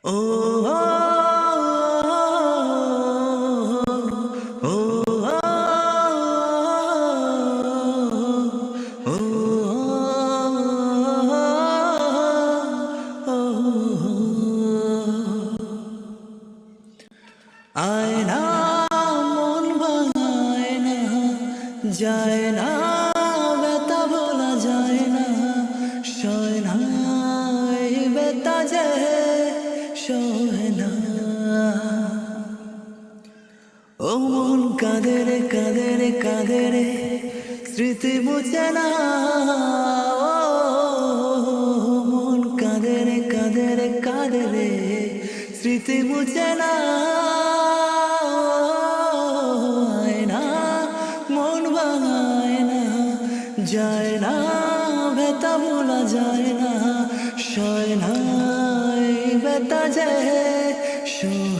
ও ও আয়না মন ভাঙায় না, যায় না ব্যথা ভোলা যায় না, সয় না এই ব্যথা যে সয় না। ও মন কাঁদে রে কাঁদে রে কাঁদে রে, স্মৃতি মুছে না। ও মন কাঁদে রে কাঁদে রে কাঁদে রে, স্মৃতি মুছে না। আয়না মন ভাঙায় না, যায় না ব্যথা ভোলা যায় না, সয় না এই ব্যথা যে সয়